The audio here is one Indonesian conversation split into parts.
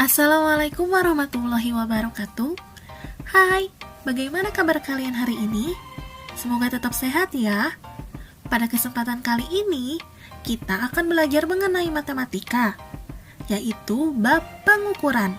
Assalamualaikum warahmatullahi wabarakatuh. Hai, bagaimana kabar kalian hari ini? Semoga tetap sehat ya. Pada kesempatan kali ini, kita akan belajar mengenai matematika, yaitu bab pengukuran.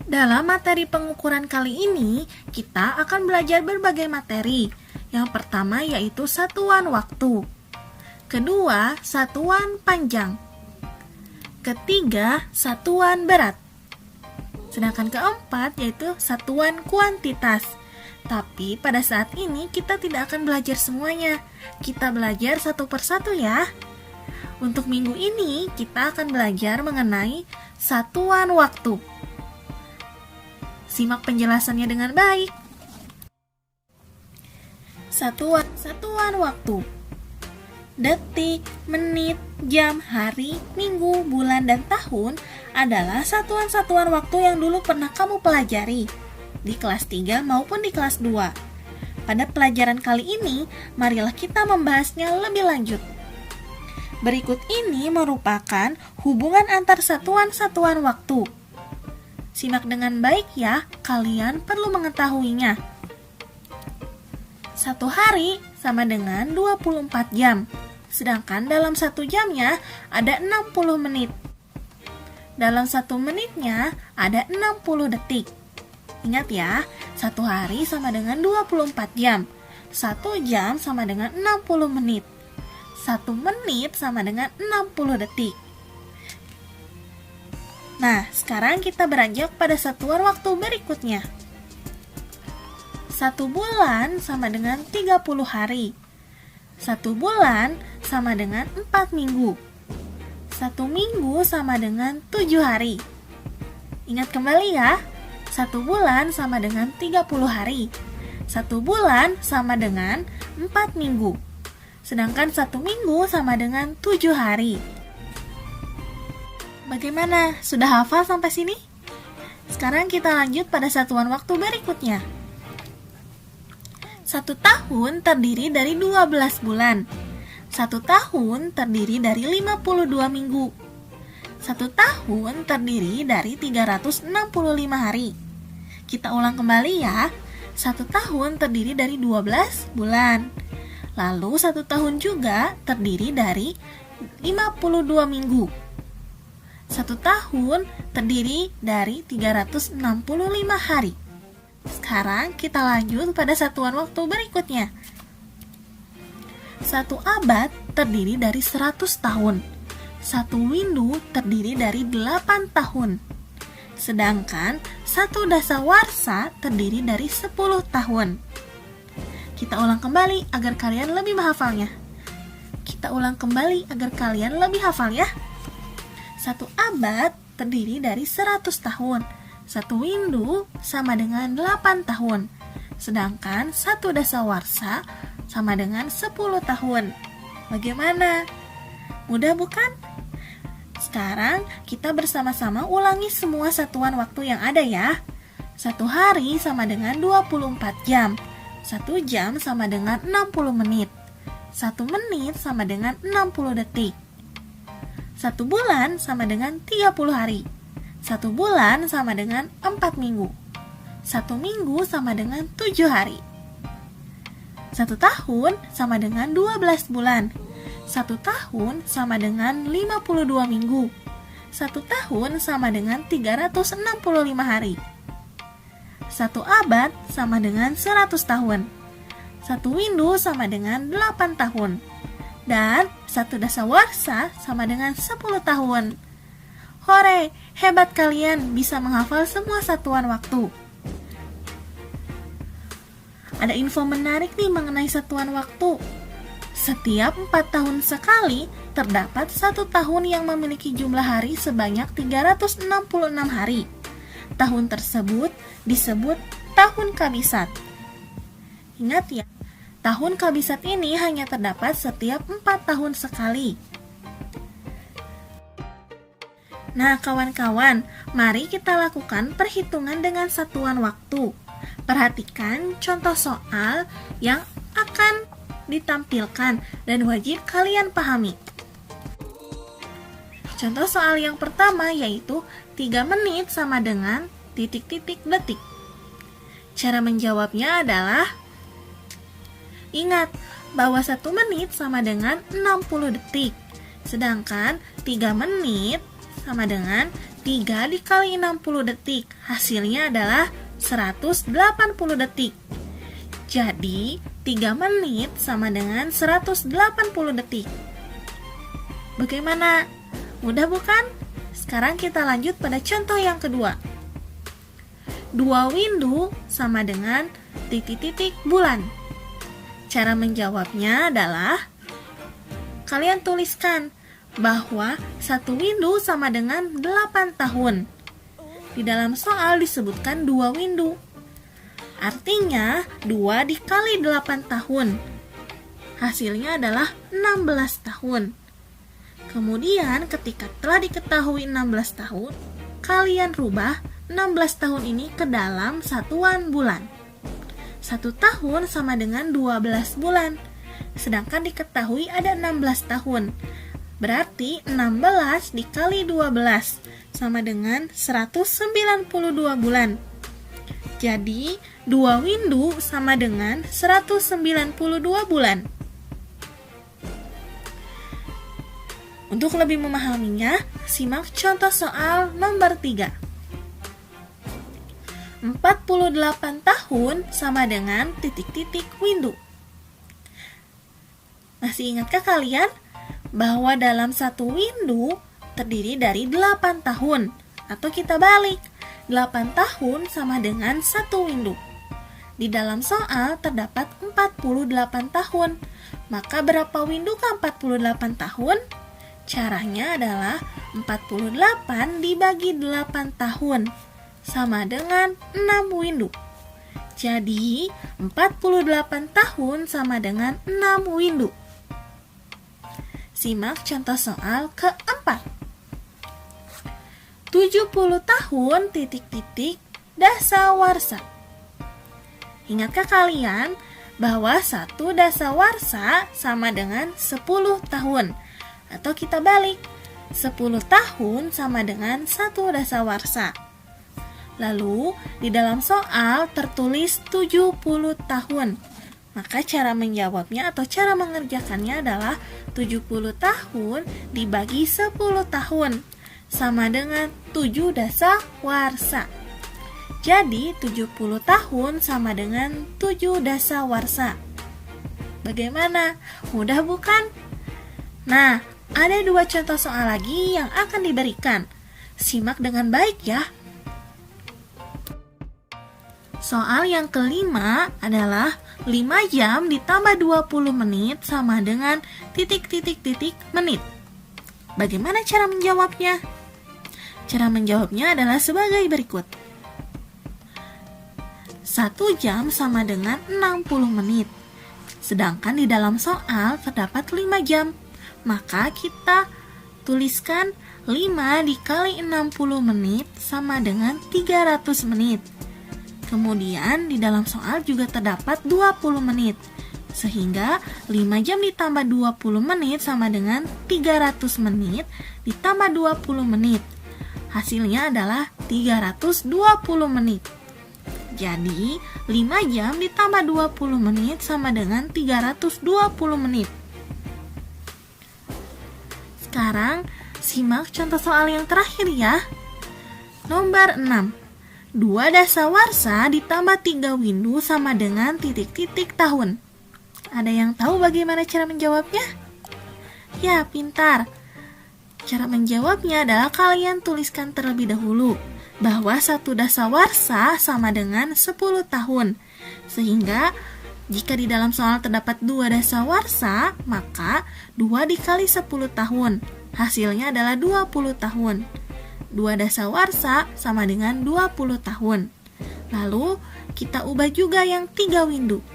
Dalam materi pengukuran kali ini, kita akan belajar berbagai materi. Yang pertama yaitu satuan waktu. Kedua, satuan panjang. Ketiga, satuan berat. Sedangkan keempat yaitu satuan kuantitas. Tapi pada saat ini kita tidak akan belajar semuanya. Kita belajar satu persatu ya. Untuk minggu ini kita akan belajar mengenai satuan waktu. Simak penjelasannya dengan baik. Satuan waktu. Detik, menit, jam, hari, minggu, bulan, dan tahun adalah satuan-satuan waktu yang dulu pernah kamu pelajari di kelas 3 maupun di kelas 2. Pada pelajaran kali ini, marilah kita membahasnya lebih lanjut. Berikut ini merupakan hubungan antar satuan-satuan waktu. Simak dengan baik ya, kalian perlu mengetahuinya. 1 hari sama dengan 24 jam. Sedangkan dalam 1 jamnya ada 60 menit. Dalam 1 menitnya ada 60 detik. Ingat ya, 1 hari sama dengan 24 jam. 1 jam sama dengan 60 menit. 1 menit sama dengan 60 detik. Nah, sekarang kita beranjak pada satuan waktu berikutnya. 1 bulan sama dengan 30 hari. 1 bulan sama dengan 4 minggu. 1 minggu sama dengan 7 hari. Ingat kembali ya, 1 bulan sama dengan 30 hari. 1 bulan sama dengan 4 minggu. Sedangkan 1 minggu sama dengan 7 hari. Bagaimana? Sudah hafal sampai sini? Sekarang kita lanjut pada satuan waktu berikutnya. 1 tahun terdiri dari 12 bulan. 1 tahun terdiri dari 52 minggu. 1 tahun terdiri dari 365 hari. Kita ulang kembali ya. 1 tahun terdiri dari 12 bulan. Lalu 1 tahun juga terdiri dari 52 minggu. 1 tahun terdiri dari 365 hari. Sekarang kita lanjut pada satuan waktu berikutnya. 1 abad terdiri dari 100 tahun. 1 windu terdiri dari 8 tahun. Sedangkan 1 dasawarsa terdiri dari 10 tahun. Kita ulang kembali agar kalian lebih menghafalnya. Kita ulang kembali agar kalian lebih hafal ya. 1 abad terdiri dari 100 tahun. 1 windu sama dengan 8 tahun. Sedangkan 1 dasawarsa sama dengan 10 tahun. Bagaimana? Mudah bukan? Sekarang kita bersama-sama ulangi semua satuan waktu yang ada ya. 1 hari sama dengan 24 jam. 1 jam sama dengan 60 menit. 1 menit sama dengan 60 detik. 1 bulan sama dengan 30 hari. 1 bulan sama dengan 4 minggu. 1 minggu sama dengan 7 hari. 1 tahun sama dengan 12 bulan. 1 tahun sama dengan 52 minggu. 1 tahun sama dengan 365 hari. 1 abad sama dengan 100 tahun. 1 windu sama dengan 8 tahun. Dan 1 dasawarsa sama dengan 10 tahun. Hore, hebat kalian bisa menghafal semua satuan waktu. Ada info menarik nih mengenai satuan waktu. Setiap 4 tahun sekali, terdapat 1 tahun yang memiliki jumlah hari sebanyak 366 hari. Tahun tersebut disebut tahun kabisat. Ingat ya, tahun kabisat ini hanya terdapat setiap 4 tahun sekali. Nah kawan-kawan, mari kita lakukan perhitungan dengan satuan waktu. Perhatikan contoh soal yang akan ditampilkan dan wajib kalian pahami. Contoh soal yang pertama yaitu 3 menit sama dengan titik-titik detik. Cara menjawabnya adalah, ingat bahwa 1 menit sama dengan 60 detik. Sedangkan 3 menit sama dengan 3 dikali 60 detik. Hasilnya adalah 180 detik. Jadi 3 menit sama dengan 180 detik. Bagaimana? Mudah bukan? Sekarang kita lanjut pada contoh yang kedua. 2 windu sama dengan titik-titik bulan. Cara menjawabnya adalah, kalian tuliskan bahwa 1 windu sama dengan 8 tahun. Di dalam soal disebutkan 2 windu. Artinya 2 dikali 8 tahun. Hasilnya adalah 16 tahun. Kemudian ketika telah diketahui 16 tahun, kalian rubah 16 tahun ini ke dalam satuan bulan. 1 tahun sama dengan 12 bulan. Sedangkan diketahui ada 16 tahun. Berarti 16 dikali 12 sama dengan 192 bulan. Jadi 2 windu sama dengan 192 bulan. Untuk lebih memahaminya, simak contoh soal nomor 3. 48 tahun sama dengan titik-titik windu. Masih ingatkah kalian bahwa dalam 1 windu terdiri dari 8 tahun? Atau kita balik, 8 tahun sama dengan 1 windu. Di dalam soal terdapat 48 tahun. Maka berapa windu ke 48 tahun? Caranya adalah 48 dibagi 8 tahun sama dengan 6 windu. Jadi 48 tahun sama dengan 6 windu. Simak contoh soal keempat. 70 tahun titik-titik dasawarsa. Ingatkah kalian bahwa 1 dasawarsa sama dengan 10 tahun? Atau kita balik, 10 tahun sama dengan 1 dasawarsa. Lalu, di dalam soal tertulis 70 tahun. Maka cara menjawabnya atau cara mengerjakannya adalah 70 tahun dibagi 10 tahun. Sama dengan 7 dasawarsa. Jadi, 70 tahun sama dengan 7 dasawarsa. Bagaimana? Mudah bukan? Nah, ada 2 contoh soal lagi yang akan diberikan. Simak dengan baik ya. Soal yang kelima adalah 5 jam ditambah 20 menit sama dengan titik-titik-titik menit. Bagaimana cara menjawabnya? Cara menjawabnya adalah sebagai berikut. 1 jam sama dengan 60 menit. Sedangkan di dalam soal terdapat 5 jam. Maka kita tuliskan 5 dikali 60 menit sama dengan 300 menit. Kemudian di dalam soal juga terdapat 20 menit. Sehingga 5 jam ditambah 20 menit sama dengan 300 menit ditambah 20 menit. Hasilnya adalah 320 menit. Jadi 5 jam ditambah 20 menit sama dengan 320 menit. Sekarang simak contoh soal yang terakhir ya. Nomor 6. 2 dasawarsa ditambah 3 windu sama dengan titik-titik tahun. Ada yang tahu bagaimana cara menjawabnya? Ya, pintar. Cara menjawabnya adalah kalian tuliskan terlebih dahulu bahwa 1 dasawarsa sama dengan 10 tahun. Sehingga jika di dalam soal terdapat 2 dasawarsa, maka 2 dikali 10 tahun. Hasilnya adalah 20 tahun. 2 dasawarsa sama dengan 20 tahun. Lalu kita ubah juga yang 3 windu.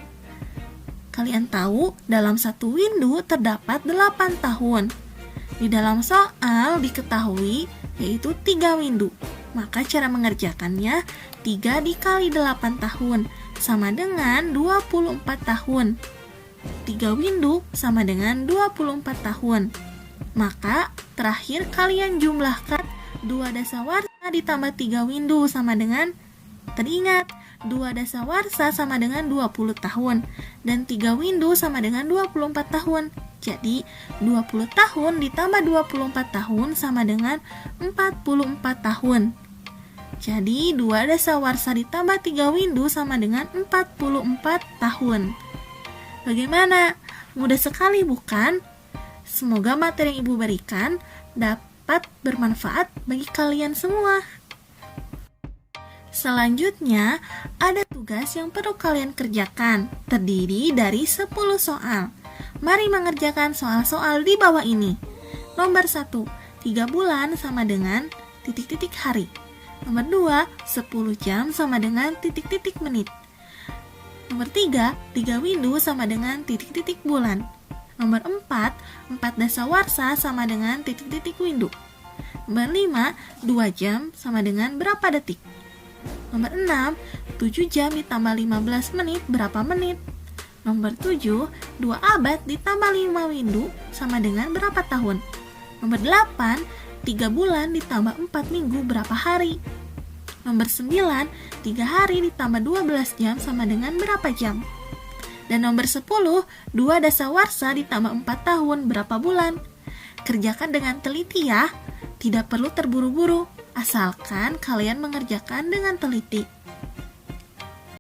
Kalian tahu dalam 1 windu terdapat 8 tahun. Di dalam soal diketahui yaitu 3 windu. Maka cara mengerjakannya 3 dikali 8 tahun sama dengan 24 tahun. 3 windu sama dengan 24 tahun. Maka terakhir kalian jumlahkan 2 dasawarsa ditambah 3 windu sama dengan, teringat 2 dasawarsa sama dengan 20 tahun dan 3 windu sama dengan 24 tahun. Jadi 20 tahun ditambah 24 tahun sama dengan 44 tahun. Jadi 2 dasawarsa ditambah 3 windu sama dengan 44 tahun. Bagaimana? Mudah sekali bukan? Semoga materi yang Ibu berikan dapat bermanfaat bagi kalian semua. Selanjutnya, ada tugas yang perlu kalian kerjakan, terdiri dari 10 soal. Mari mengerjakan soal-soal di bawah ini. Nomor 1, 3 bulan sama dengan titik-titik hari. Nomor 2, 10 jam sama dengan titik-titik menit. Nomor 3, 3 windu sama dengan titik-titik bulan. Nomor 4, 4 dasawarsa sama dengan titik-titik windu. Nomor 5, 2 jam sama dengan berapa detik. Nomor 6, 7 jam ditambah 15 menit berapa menit. Nomor 7, 2 abad ditambah 5 windu sama dengan berapa tahun. Nomor 8, 3 bulan ditambah 4 minggu berapa hari. Nomor 9, 3 hari ditambah 12 jam sama dengan berapa jam. Dan nomor 10, 2 dasawarsa ditambah 4 tahun berapa bulan. Kerjakan dengan teliti ya, tidak perlu terburu-buru, asalkan kalian mengerjakan dengan teliti.